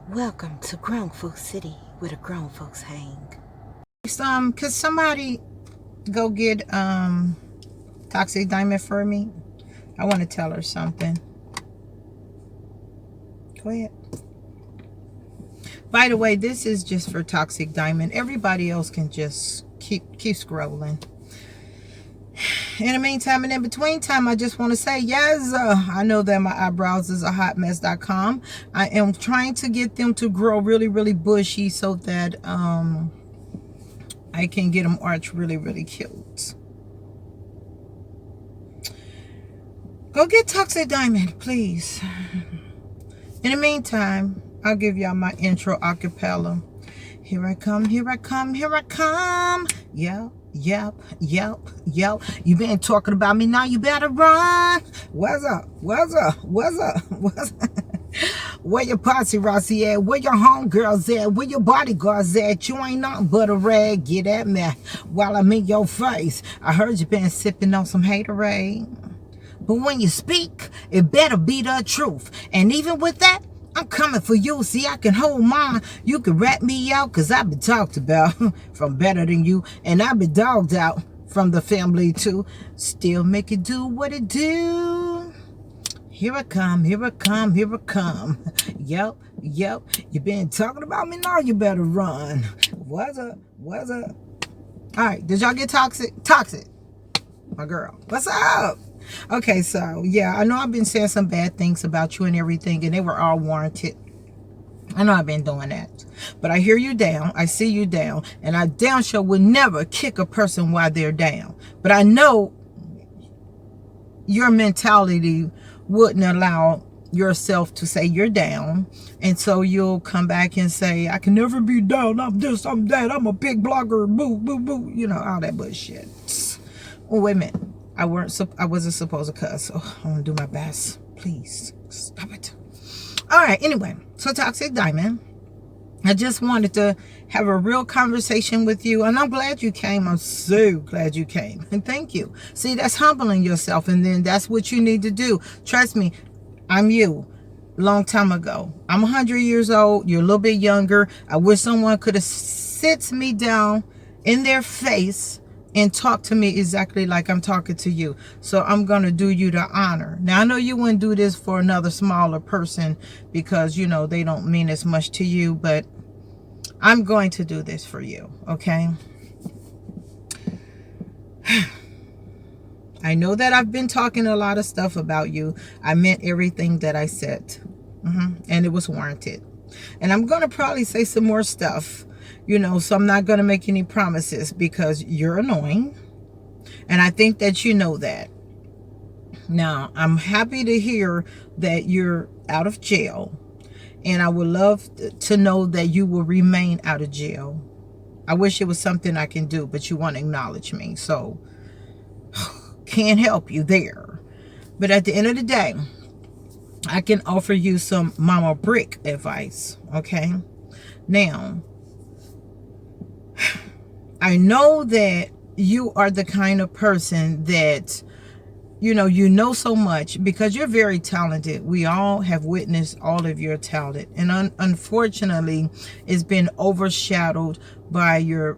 Welcome to GrownFolksCity, where the grown folks hang. Could somebody go get Toxic Diamond for me? I want to tell her something. Go ahead. By the way, this is just for Toxic Diamond. Everybody else can just keep scrolling. In the meantime and in between time, I just want to say, yes, I know that my eyebrows is a hot mess.com. I am trying to get them to grow really, really bushy so that I can get them arched really, really cute. Go get Toxic Diamond, please. In the meantime, I'll give y'all my intro a cappella. Here I come, here I come, here I come. Yep, yep, yep, yep. You been talking about me, now you better run. What's up? What's up? What's up? What's up? Where your posse Rossi at? Where your homegirls at? Where your bodyguards at? You ain't nothing but a rag. Get at me while I'm in your face. I heard you been sipping on some haterade. But when you speak, it better be the truth. And even with that, I'm coming for you. See, I can hold mine. You can rat me out because I've been talked about from better than you. And I've been dogged out from the family too. Still make it do what it do. Here I come, here I come, here I come. Yep, yep. You been talking about me, now you better run. What's up? What's up? All right, did y'all get toxic? Toxic, my girl. What's up? Okay, so yeah, I know I've been saying some bad things about you and everything, and they were all warranted. I know I've been doing that, but I hear you down, I see you down, and I damn sure would never kick a person while they're down. But I know your mentality wouldn't allow yourself to say you're down, and so you'll come back and say, I can never be down, I'm this, I'm that, I'm a big blogger, boo, boo, boo, you know, all that bullshit. Oh, wait a minute. I wasn't supposed to cuss, so I'm gonna do my best. Please stop it. All right, anyway, so Toxic Diamond, I just wanted to have a real conversation with you, and I'm glad you came. I'm so glad you came, and thank you. See, that's humbling yourself, and then that's what you need to do. Trust me, I'm you. Long time ago. I'm 100 years old. You're a little bit younger. I wish someone could have sits me down in their face and talk to me exactly like I'm talking to you. So I'm going to do you the honor. Now, I know you wouldn't do this for another smaller person because, you know, they don't mean as much to you, but I'm going to do this for you, okay? I know that I've been talking a lot of stuff about you. I meant everything that I said, and it was warranted. And I'm going to probably say some more stuff, you know, so I'm not going to make any promises because you're annoying. And I think that you know that. Now, I'm happy to hear that you're out of jail. And I would love to know that you will remain out of jail. I wish it was something I can do, but you want to acknowledge me. So, can't help you there. But at the end of the day, I can offer you some Mama Brick advice, okay? Now, I know that you are the kind of person that, you know so much because you're very talented. We all have witnessed all of your talent. And unfortunately, it's been overshadowed by your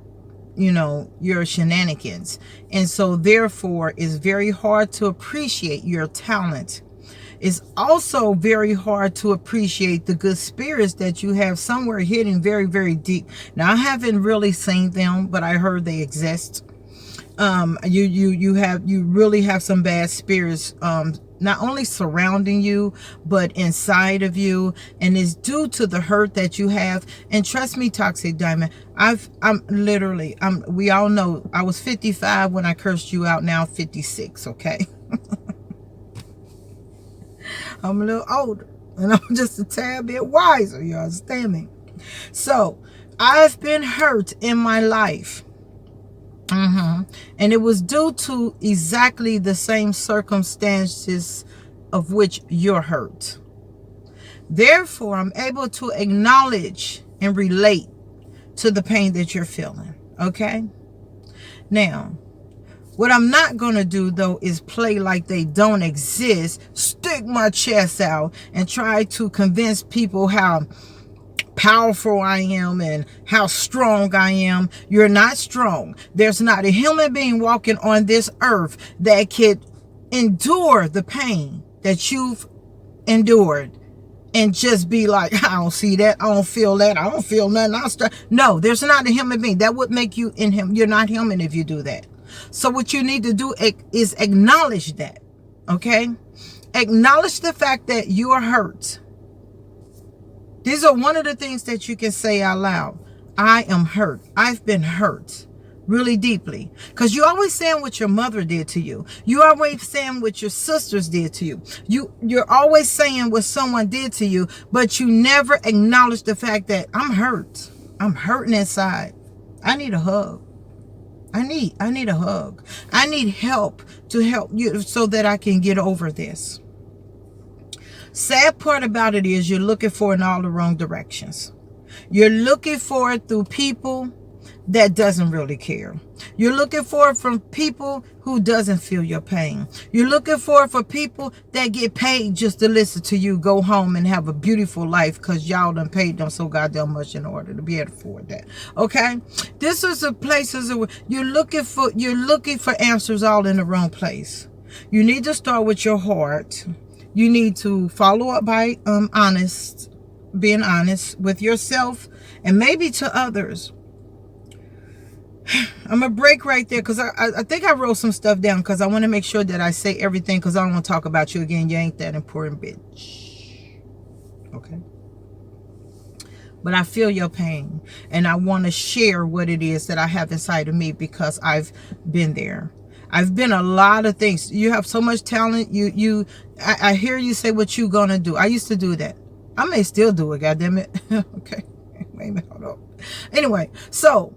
shenanigans. And so therefore, it's very hard to appreciate your talent. It's also very hard to appreciate the good spirits that you have somewhere hidden very, very deep. Now, I haven't really seen them, but I heard they exist. You really have some bad spirits, not only surrounding you, but inside of you. And it's due to the hurt that you have. And trust me, Toxic Diamond, we all know I was 55 when I cursed you out. Now 56. Okay. I'm a little older and I'm just a tad bit wiser. You understand me? So I've been hurt in my life. And it was due to exactly the same circumstances of which you're hurt. Therefore, I'm able to acknowledge and relate to the pain that you're feeling. Okay? Now, what I'm not going to do, though, is play like they don't exist, stick my chest out, and try to convince people how powerful I am and how strong I am. You're not strong. There's not a human being walking on this earth that could endure the pain that you've endured and just be like, I don't see that, I don't feel that, I don't feel nothing. No, there's not a human being that would make you in him. You're not human if you do that. So what you need to do is acknowledge that. Okay, acknowledge the fact that you are hurt. These are one of the things that you can say out loud. I am hurt. I've been hurt really deeply. Because you're always saying what your mother did to you. You're always saying what your sisters did to you. You're always saying what someone did to you, but you never acknowledge the fact that I'm hurt. I'm hurting inside. I need a hug. I need a hug. I need help to help you so that I can get over this. Sad part about it is you're looking for it in all the wrong directions. You're looking for it through people that doesn't really care. You're looking for it from people who doesn't feel your pain. You're looking for it for people that get paid just to listen to you go home and have a beautiful life because y'all done paid them so goddamn much in order to be able to afford that. Okay? This is the places where you're looking for answers all in the wrong place. You need to start with your heart. You need to follow up by being honest with yourself and maybe to others. I'm going to break right there because I think I wrote some stuff down because I want to make sure that I say everything because I don't want to talk about you again. You ain't that important, bitch. Okay? But I feel your pain and I want to share what it is that I have inside of me because I've been there. I've been a lot of things. You have so much talent. I hear you say what you gonna do. I used to do that. I may still do it, goddammit. Okay. Wait a minute, hold on. Anyway, so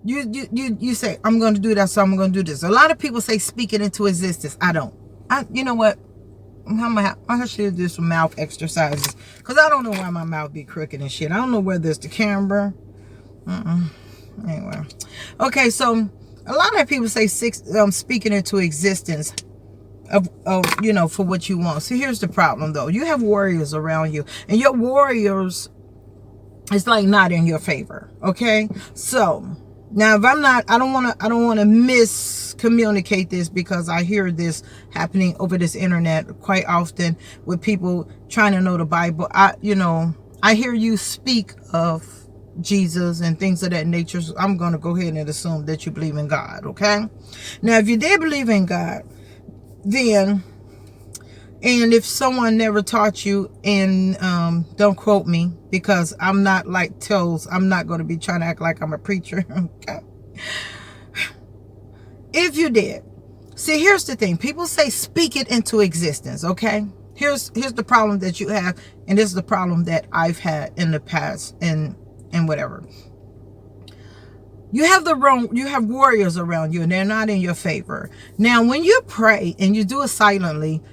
you say, I'm gonna do that, so I'm gonna do this. A lot of people say speak it into existence. I don't. You know what? I should do some mouth exercises. Because I don't know why my mouth be crooked and shit. I don't know whether it's the camera. Anyway. Okay, so a lot of people say speaking into existence of for what you want. So here's the problem though. You have warriors around you and your warriors is like not in your favor. Okay. So now if I don't want to miscommunicate this because I hear this happening over this internet quite often with people trying to know the Bible. I hear you speak of Jesus and things of that nature. So I'm going to go ahead and assume that you believe in God. Okay. Now, if you did believe in God, then, and if someone never taught you, and don't quote me because I'm not like Tells, I'm not going to be trying to act like I'm a preacher. Okay. If you did, see, here's the thing. People say speak it into existence. Okay. Here's the problem that you have, and this is the problem that I've had in the past, and whatever. You have warriors around you and they're not in your favor. Now, when you pray and you do it silently,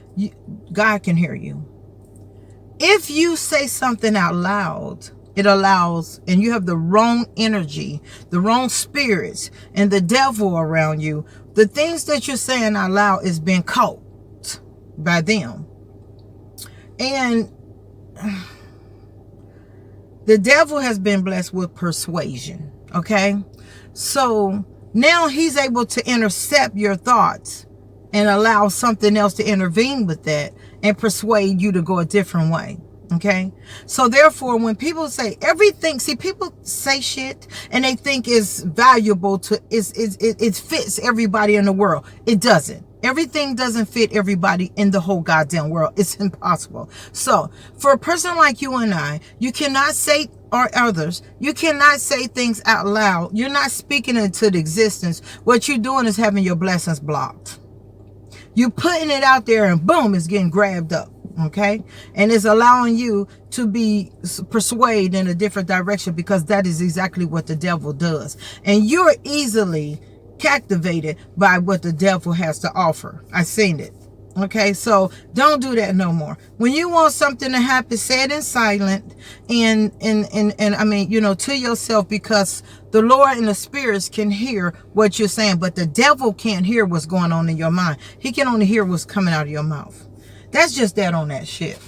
God can hear you. If you say something out loud, it allows, and you have the wrong energy, the wrong spirits, and the devil around you, the things that you're saying out loud is being caught by them. And the devil has been blessed with persuasion. Okay. So now he's able to intercept your thoughts and allow something else to intervene with that and persuade you to go a different way. Okay. So therefore, when people say everything, see, people say shit and they think is valuable to, it fits everybody in the world. It doesn't. Everything doesn't fit everybody in the whole goddamn world. It's impossible. So for a person like you and I, you cannot say, or others, you cannot say things out loud. You're not speaking into the existence. What you're doing is having your blessings blocked. You're putting it out there and boom, it's getting grabbed up. Okay. And it's allowing you to be persuaded in a different direction because that is exactly what the devil does. And you're easily captivated by what the devil has to offer. I've seen it. Okay, so don't do that no more. When you want something to happen, say it in silent and I mean, to yourself, because the Lord and the spirits can hear what you're saying, but the devil can't hear what's going on in your mind. He can only hear what's coming out of your mouth. That's just that on that shit.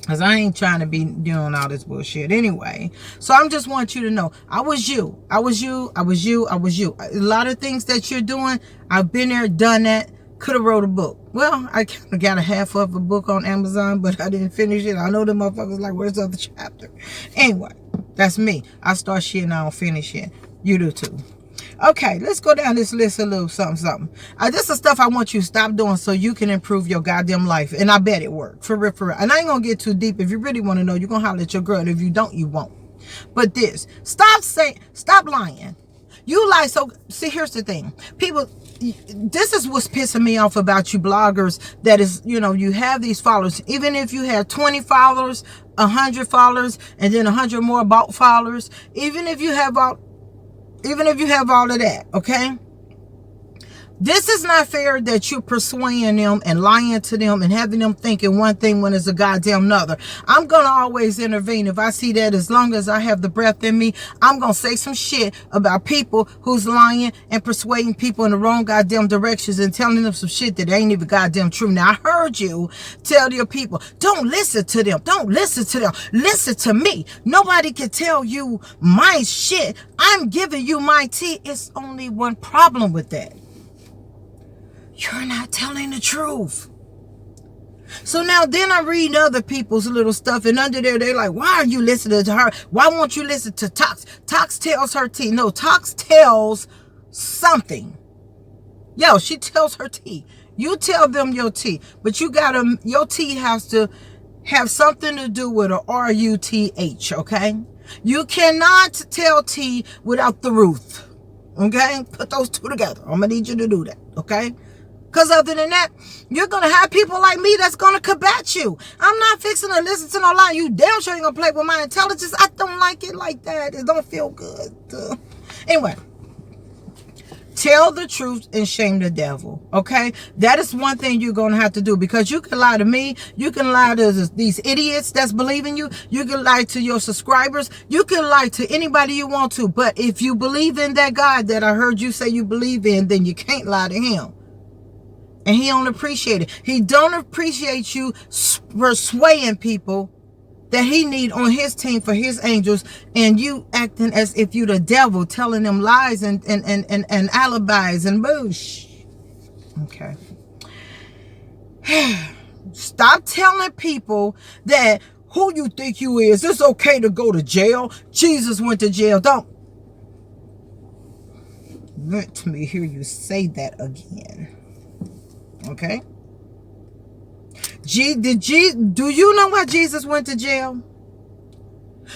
Because I ain't trying to be doing all this bullshit anyway. So I just want you to know, I was you. I was you. I was you. I was you. A lot of things that you're doing, I've been there, done that. Could have wrote a book. Well, I kind of got a half of a book on Amazon, but I didn't finish it. I know the motherfuckers like, where's the other chapter? Anyway, that's me. I start shit and I don't finish it. You do too. Okay, let's go down this list a little something. This is stuff I want you to stop doing so you can improve your goddamn life. And I bet it worked. For real, for real. And I ain't going to get too deep. If you really want to know, you're going to holler at your girl. And if you don't, you won't. But stop lying. You lie. So, see, here's the thing. People, this is what's pissing me off about you bloggers. That is, you have these followers. Even if you have 20 followers, 100 followers, and then 100 more bot followers. Even if you have all of that, okay? This is not fair that you're persuading them and lying to them and having them thinking one thing when it's a goddamn another. I'm going to always intervene. If I see that, as long as I have the breath in me, I'm going to say some shit about people who's lying and persuading people in the wrong goddamn directions and telling them some shit that ain't even goddamn true. Now, I heard you tell your people, don't listen to them. Don't listen to them. Listen to me. Nobody can tell you my shit. I'm giving you my tea. It's only one problem with that. You're not telling the truth. So now then I read other people's little stuff, and under there they're like, why are you listening to her? Why won't you listen to Tox? Tox tells her tea. No, Tox tells something. Yo, she tells her tea. You tell them your tea, but your tea has to have something to do with a R-U-T-H, okay? You cannot tell tea without the Ruth, okay? Put those two together. I'm gonna need you to do that, okay? Because other than that, you're going to have people like me that's going to combat you. I'm not fixing to listen to no lie. You damn sure ain't going to play with my intelligence. I don't like it like that. It don't feel good. Anyway, tell the truth and shame the devil, okay? That is one thing you're going to have to do, because you can lie to me. You can lie to these idiots that's believing you. You can lie to your subscribers. You can lie to anybody you want to. But if you believe in that God that I heard you say you believe in, then you can't lie to him. And he don't appreciate it. He don't appreciate you persuading people that he need on his team for his angels, and you acting as if you the devil, telling them lies and alibis and bullshit. Okay. Stop telling people that who you think you is. It's okay to go to jail. Jesus went to jail. Don't let me hear you say that again. Okay. Do you know why Jesus went to jail?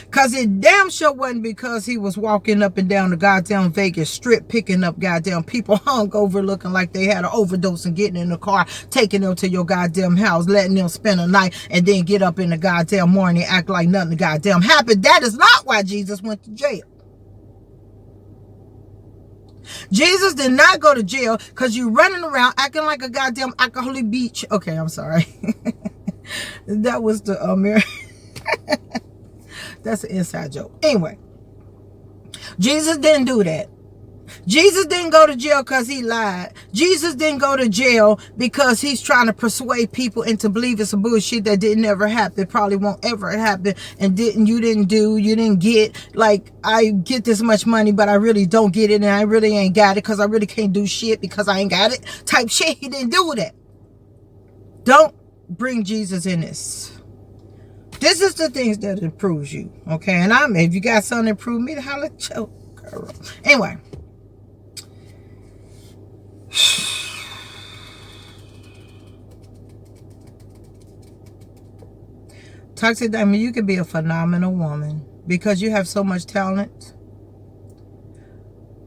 Because it damn sure wasn't because he was walking up and down the goddamn Vegas Strip picking up goddamn people hungover looking like they had an overdose and getting in the car, taking them to your goddamn house, letting them spend a night, and then get up in the goddamn morning and act like nothing goddamn happened. That is not why Jesus went to jail. Jesus did not go to jail because you running around acting like a goddamn alcoholic beach. Okay, I'm sorry. That was the that's an inside joke. Anyway, Jesus didn't do that. Jesus didn't go to jail because he lied. Jesus didn't go to jail because he's trying to persuade people into believing some bullshit that didn't ever happen, probably won't ever happen, and you didn't get, like, I get this much money, but I really don't get it, and I really ain't got it because I really can't do shit because I ain't got it type shit. He didn't do that. Don't bring Jesus in this. This is the things that improves you, okay? And if you got something to improve me, holla at your girl. Anyway. Toxic Diamond, you could be a phenomenal woman because you have so much talent.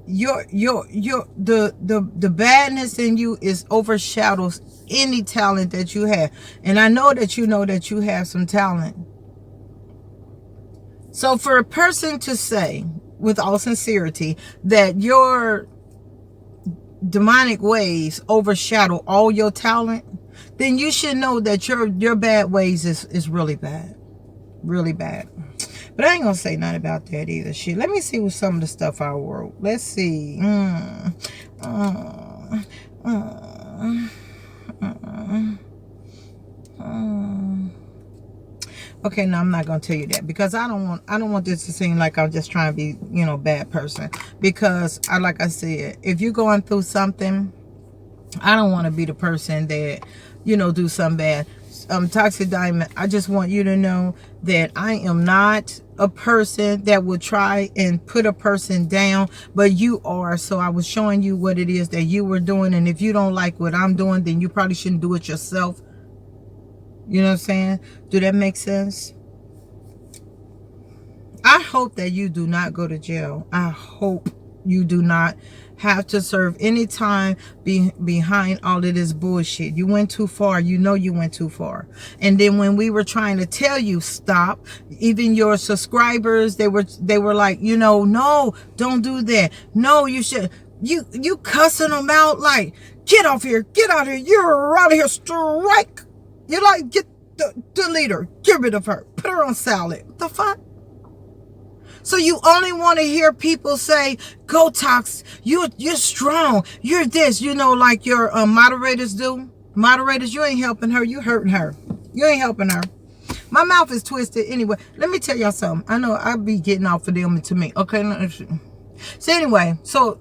The badness in you is overshadows any talent that you have. And I know that you have some talent. So for a person to say with all sincerity that your demonic ways overshadow all your talent, then you should know that your bad ways is really bad. Really bad. But I ain't gonna say nothing about that either. Shit. Let me see what some of the stuff I wrote. Let's see. Okay, no, I'm not gonna tell you that because I don't want this to seem like I'm just trying to be, you know, bad person. Because like I said, if you're going through something, I don't want to be the person that, you know, do something bad. Toxic Diamond, I just want you to know that I am not a person that will try and put a person down, but you are. So I was showing you what it is that you were doing, and if you don't like what I'm doing, then you probably shouldn't do it yourself. You know what I'm saying? Do that make sense? I hope that you do not go to jail. I hope you do not have to serve any time behind all of this bullshit. You went too far. You know you went too far. And then when we were trying to tell you stop, even your subscribers, they were like, you know, no, don't do that. No, you should. You cussing them out like, get off here, get out of here. You're out of here, strike. You're like, get delete her, get rid of her, put her on salad. What the fuck? So you only want to hear people say, go Tox, you're strong, you're this, you know, like your moderators do. Moderators, you ain't helping her, you hurting her. You ain't helping her. My mouth is twisted anyway. Let me tell y'all something. I know I be getting off of them to me. Okay. So anyway, so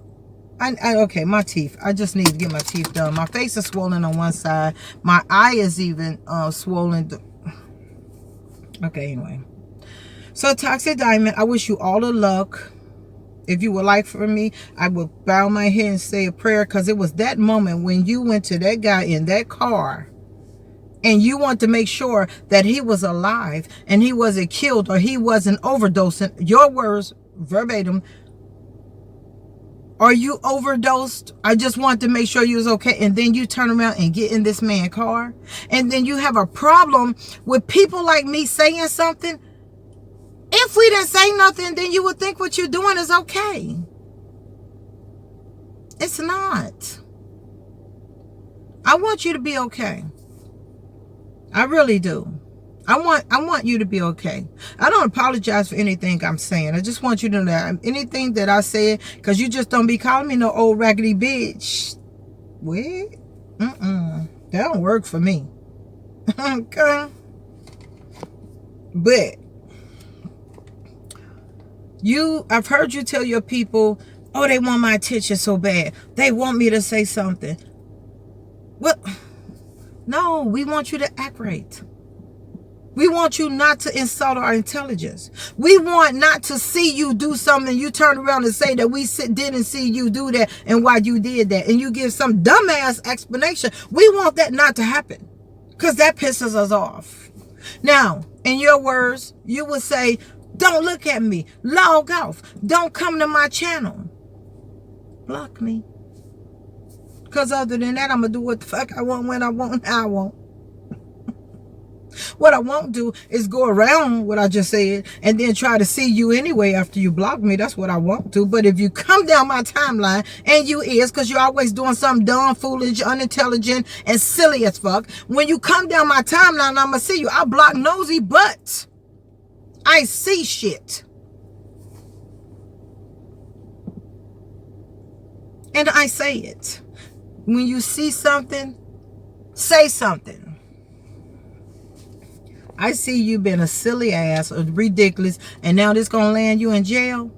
okay, my teeth. I just need to get my teeth done. My face is swollen on one side. My eye is even swollen. Okay, anyway. So Toxic Diamond, I wish you all the luck. If you would like for me, I would bow my head and say a prayer, because it was that moment when you went to that guy in that car and you want to make sure that he was alive and he wasn't killed or he wasn't overdosing. Your words, verbatim, are you overdosed? I just want to make sure you was okay. And then you turn around and get in this man's car. And then you have a problem with people like me saying something. If we didn't say nothing, then you would think what you're doing is okay. It's not. I want you to be okay. I really do. I want you to be okay. I don't apologize for anything I'm saying. I just want you to know that anything that I said, because you just don't be calling me no old raggedy bitch. What? That don't work for me. Okay? But I've heard you tell your people, oh, they want my attention so bad. They want me to say something. Well, no, we want you to act right. We want you not to insult our intelligence. We want not to see you do something. You turn around and say that we didn't see you do that and why you did that. And you give some dumbass explanation. We want that not to happen, because that pisses us off. Now, in your words, you would say, don't look at me. Log off. Don't come to my channel. Block me. Because other than that, I'm going to do what the fuck I want, when I want, how I want. What I won't do is go around what I just said and then try to see you anyway after you block me. That's what I won't do. But if you come down my timeline, and you is, because you're always doing something dumb, foolish, unintelligent, and silly as fuck. When you come down my timeline, I'm going to see you. I block nosy butts. I see shit. And I say it. When you see something, say something. I see you been a silly ass or ridiculous, and now this gonna land you in jail.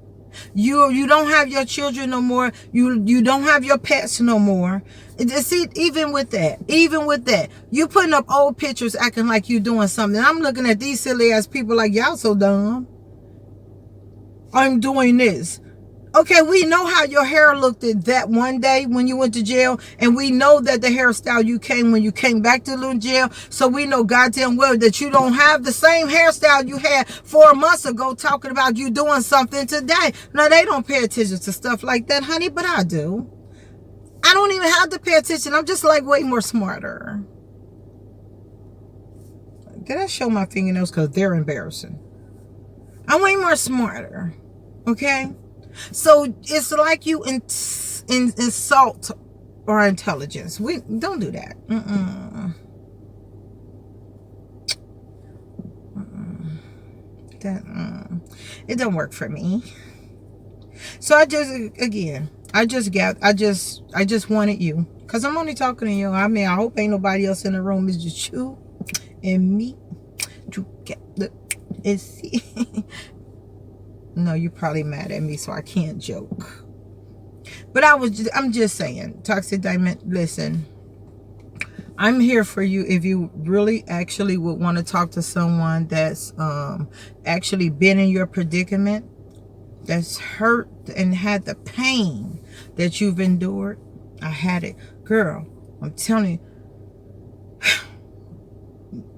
You don't have your children no more. You don't have your pets no more. See, even with that, you putting up old pictures acting like you doing something. I'm looking at these silly ass people like, y'all so dumb. I'm doing this. Okay, we know how your hair looked at that one day when you went to jail, and we know that the hairstyle you came when you came back to jail. So we know goddamn well that you don't have the same hairstyle you had 4 months ago, talking about you doing something today. Now, they don't pay attention to stuff like that, honey, but I do. I don't even have to pay attention. I'm just like way more smarter. Did I show my fingernails? Because they're embarrassing. I'm way more smarter. Okay? So it's like you insult our intelligence. We don't do that. It don't work for me. So I just wanted you, because I'm only talking to you. I mean, I hope ain't nobody else in the room. It's just you and me together. It's no, you're probably mad at me, so I can't joke. But I'm just saying, Toxic Diamond, listen, I'm here for you if you really actually would want to talk to someone that's actually been in your predicament, that's hurt and had the pain that you've endured. I had it. Girl, I'm telling you,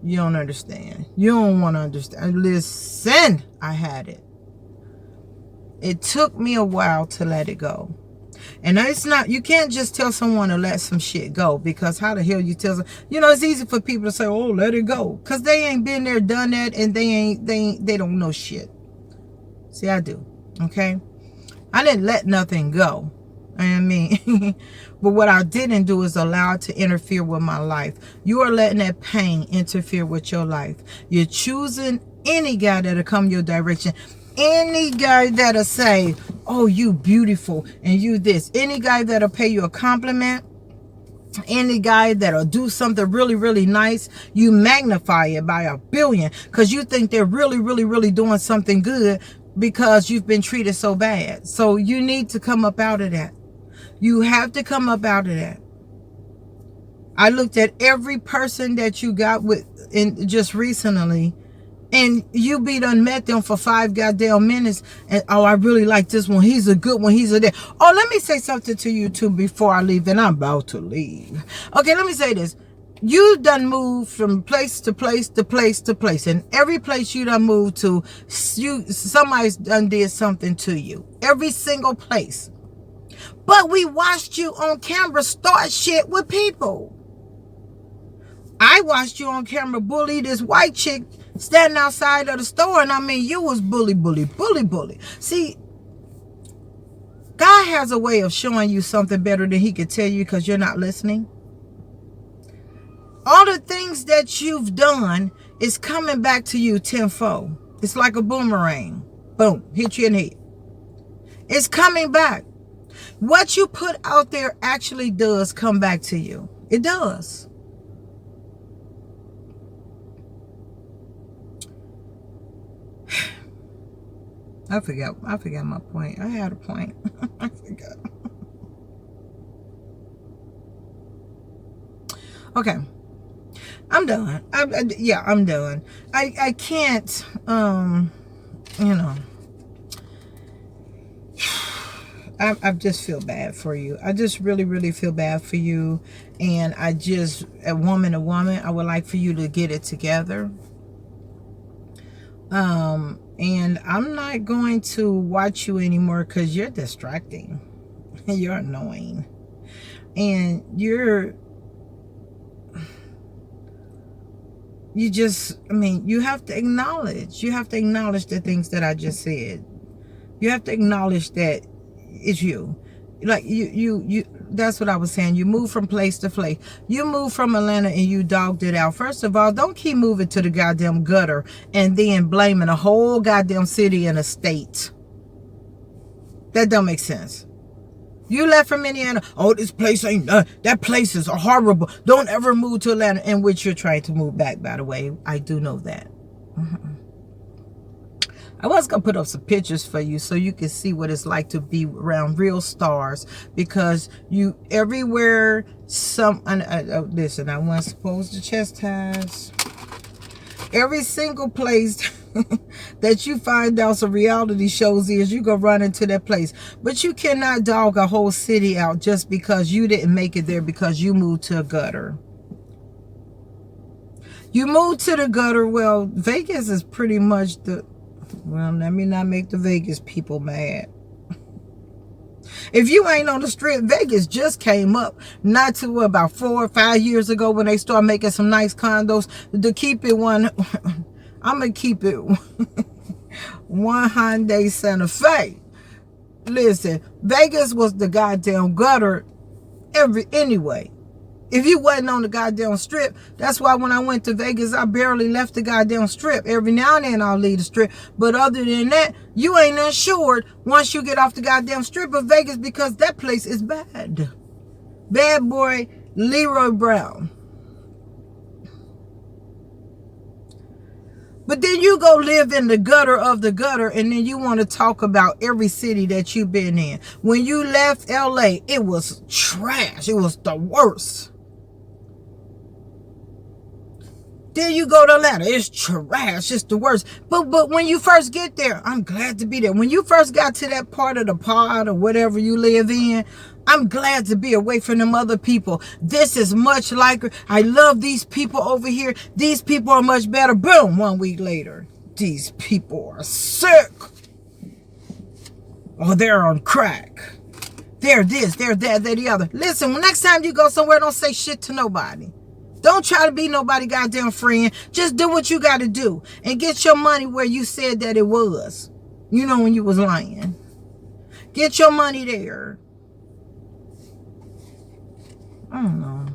you don't understand. You don't want to understand. Listen, I had it. It took me a while to let it go. And it's not, you can't just tell someone to let some shit go, because how the hell you tell them, it's easy for people to say, oh, let it go. Because they ain't been there, done that, and they don't know shit. See, I do. Okay? I didn't let nothing go. I mean, but what I didn't do is allow it to interfere with my life. You are letting that pain interfere with your life. You're choosing any guy that'll come your direction. Any guy that'll say, oh, you beautiful and you this. Any guy that'll pay you a compliment. Any guy that'll do something really, really nice, you magnify it by 1 billion because you think they're really, really, really doing something good because you've been treated so bad. So you need to come up out of that. You have to come up out of that. I looked at every person that you got with in just recently, and you be done met them for 5 goddamn minutes, and oh, I really like this one. He's a good one. He's a there. Oh, let me say something to you too before I leave, and I'm about to leave. Okay, let me say this. You done moved from place to place to place to place, and every place you done moved to, somebody's done did something to you. Every single place. But we watched you on camera start shit with people. I watched you on camera bully this white chick standing outside of the store, and I mean, you was bully. See, God has a way of showing you something better than he could tell you because you're not listening. All the things that you've done is coming back to you tenfold. It's like a boomerang. Boom, hit you in the head. It's coming back. What you put out there actually does come back to you. It does. I forgot my point. I had a point. I forgot. Okay. I'm done. I'm done. I can't, I just feel bad for you. I just really, really feel bad for you. And I just, a woman, I would like for you to get it together. And I'm not going to watch you anymore because you're distracting. You're annoying. And you have to acknowledge. You have to acknowledge the things that I just said. You have to acknowledge that it's you. Like you that's what I was saying. You move from place to place. You move from Atlanta and you dogged it out. First of all, don't keep moving to the goddamn gutter and then blaming a whole goddamn city and a state. That don't make sense. You left from Indiana. Oh, this place ain't that place is horrible. Don't ever move to Atlanta, in which you're trying to move back, by the way. I do know that. I was going to put up some pictures for you so you can see what it's like to be around real stars, because you everywhere listen, I wasn't supposed to chastise. Every single place that you find out some reality shows is, you go run into that place. But you cannot dog a whole city out just because you didn't make it there because you moved to a gutter. You moved to the gutter. Well, Vegas is pretty much well, let me not make the Vegas people mad. If you ain't on the strip, Vegas just came up not to about 4 or 5 years ago when they started making some nice condos. To keep it one, I'm going to keep it one Hyundai Santa Fe. Listen, Vegas was the goddamn gutter anyway. If you wasn't on the goddamn strip, that's why when I went to Vegas, I barely left the goddamn strip. Every now and then I'll leave the strip. But other than that, you ain't insured once you get off the goddamn strip of Vegas, because that place is bad. Bad boy Leroy Brown. But then you go live in the gutter of the gutter, and then you want to talk about every city that you've been in. When you left LA, it was trash. It was the worst. Then you go to Atlanta, it's trash, it's the worst. But when you first get there, I'm glad to be there. When you first got to that part of the pod or whatever you live in, I'm glad to be away from them other people. This is much like, I love these people over here. These people are much better. Boom, 1 week later, these people are sick. Or they're on crack. They're this, they're that, they're the other. Listen, next time you go somewhere, don't say shit to nobody. Don't try to be nobody goddamn friend. Just do what you got to do. And get your money where you said that it was. You know, when you was lying. Get your money there. I don't know.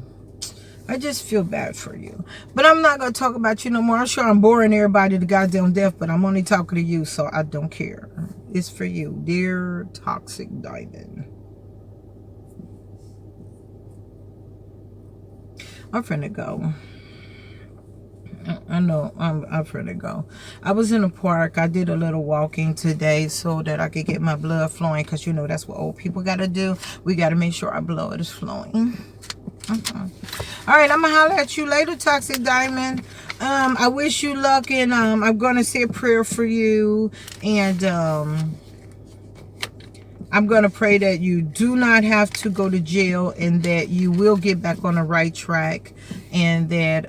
I just feel bad for you. But I'm not going to talk about you no more. I'm sure I'm boring everybody to goddamn death, but I'm only talking to you, so I don't care. It's for you. Dear Toxic Diamond. I'm finna go. I know I'm finna go. I was in the park. I did a little walking today so that I could get my blood flowing, because you know that's what old people gotta do. We gotta make sure our blood is flowing. All right, I'm gonna holler at you later, Toxic Diamond. I wish you luck, and I'm gonna say a prayer for you, and I'm going to pray that you do not have to go to jail, and that you will get back on the right track, and that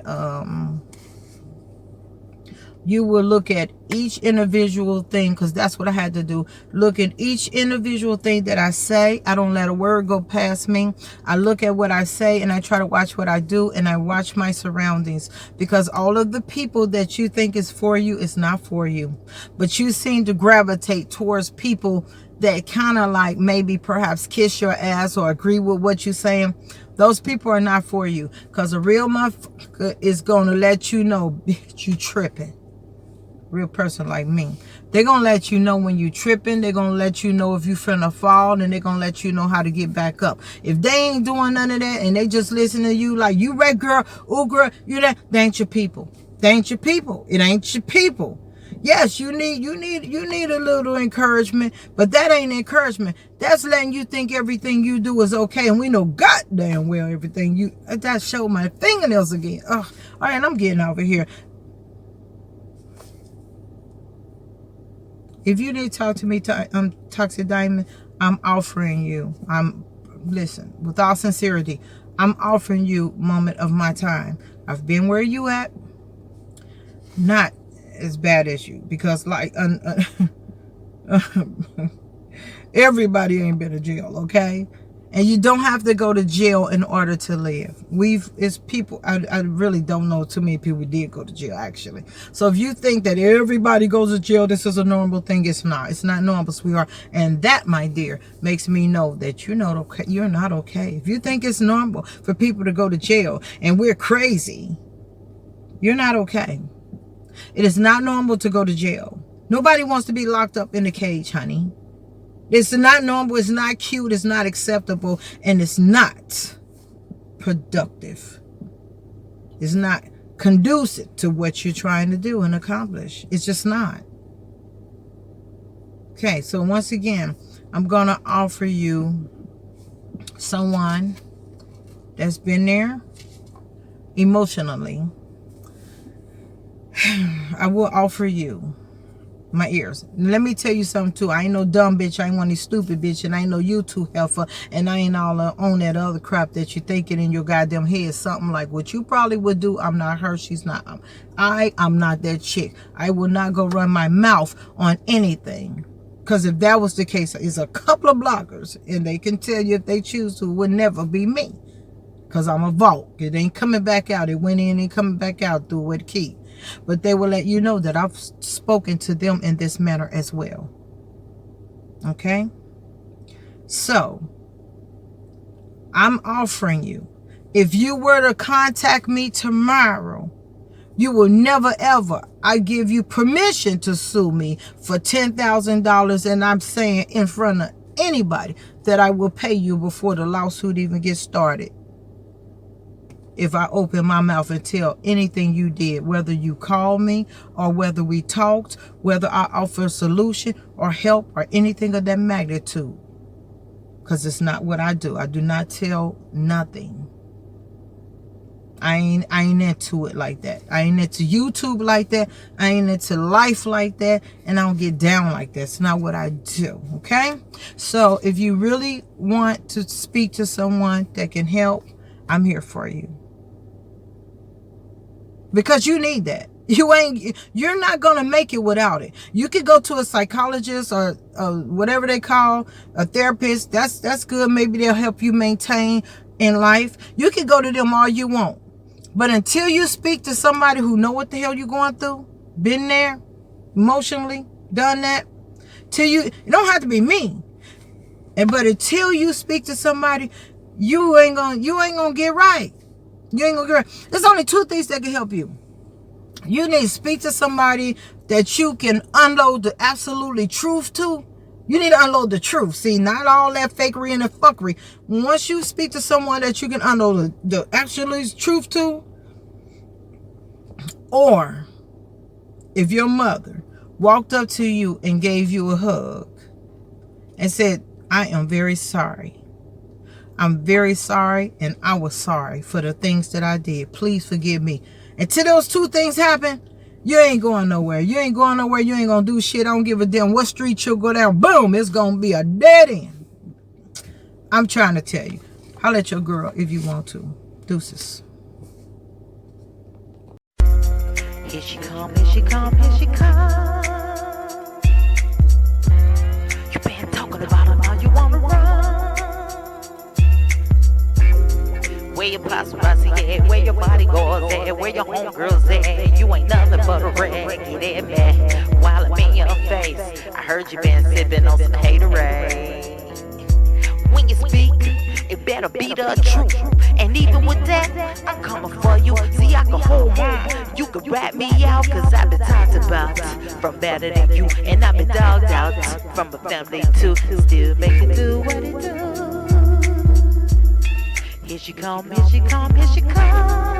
you will look at each individual thing, because that's what I had to do. Look at each individual thing that I say. I don't let a word go past me. I look at what I say, and I try to watch what I do, and I watch my surroundings, because all of the people that you think is for you is not for you. But you seem to gravitate towards people that kind of like maybe perhaps kiss your ass or agree with what you're saying. Those people are not for you, because a real motherfucker is going to let you know, bitch, you tripping. Real person like me, they're gonna let you know when you tripping. They're gonna let you know if you finna fall, and they're gonna let you know how to get back up. If they ain't doing none of that, and they just listen to you like, you right girl, ooh girl, you that, they ain't your people. They ain't your people. It ain't your people. Yes, you need a little encouragement, but that ain't encouragement. That's letting you think everything you do is okay, and we know goddamn well everything you. That showed my fingernails again. Ugh. All right, I'm getting over here. If you need to talk to me, Toxic Diamond, I'm offering you. Listen, with all sincerity, I'm offering you moment of my time. I've been where you at. Not as bad as you, because like everybody ain't been to jail, okay? And you don't have to go to jail in order to live. It's people, I really don't know too many people did go to jail, actually. So if you think that everybody goes to jail, this is a normal thing, it's not. It's not normal, sweetheart. And that, my dear, makes me know that you're not okay. You're not okay. If you think it's normal for people to go to jail and we're crazy, you're not okay. It is not normal to go to jail. Nobody wants to be locked up in a cage, honey. It's not normal, it's not cute, it's not acceptable, and it's not productive. It's not conducive to what you're trying to do and accomplish. It's just not. Okay, so once again, I'm going to offer you someone that's been there emotionally. I will offer you my ears. Let me tell you something too. I ain't no dumb bitch. I ain't one of these stupid bitch, and I ain't no YouTube helper, and I ain't all on that other crap that you thinking in your goddamn head. Something like what you probably would do. I'm not her. She's not. I'm not that chick. I will not go run my mouth on anything. Because if that was the case, it's a couple of bloggers, and they can tell you if they choose to, it would never be me. Because I'm a vault. It ain't coming back out. It went in and coming back out through with key. But they will let you know that I've spoken to them in this manner as well. Okay? So, I'm offering you, if you were to contact me tomorrow, you will never ever, I give you permission to sue me for $10,000, and I'm saying in front of anybody that I will pay you before the lawsuit even gets started. if I open my mouth and tell anything you did, whether you called me or whether we talked, whether I offer a solution or help or anything of that magnitude. Because it's not what I do. I do not tell nothing. I ain't into it like that. I ain't into YouTube like that. I ain't into life like that. And I don't get down like that. It's not what I do. Okay? So if you really want to speak to someone that can help, I'm here for you. Because you need that. You're not going to make it without it. You could go to a psychologist or whatever they call a therapist. That's good. Maybe they'll help you maintain in life. You can go to them all you want. But until you speak to somebody who know what the hell you're going through, been there, emotionally, done that, it don't have to be me. But until you speak to somebody, you ain't gonna get right. You ain't gonna get right. There's only two things that can help you. You need to speak to somebody that you can unload the absolutely truth to. You need to unload the truth. See, not all that fakery and the fuckery. Once you speak to someone that you can unload the actual truth to, or if your mother walked up to you and gave you a hug and said, I am very sorry. I'm very sorry, and I was sorry for the things that I did. Please forgive me. Until those two things happen, you ain't going nowhere. You ain't going nowhere. You ain't going to do shit. I don't give a damn what street you'll go down. Boom, it's going to be a dead end. I'm trying to tell you. Holler at your girl if you want to. Deuces. Here she come, here she come, here she come. You been talking about her, now you wanna run. Where your paparazzi at? Where your bodyguards at? Where your homegirls at? You ain't nothing but a raggedy man. While I'm in your face, I heard you been sipping on some haterade. When you speak, it better be the truth. And even with that, I'm coming for you. See, I can hold on. You can rat me out, cause I've been talked about from better than you. And I've been dogged out from a family too. Still make it do what it do. Here she come, here she come, here she come.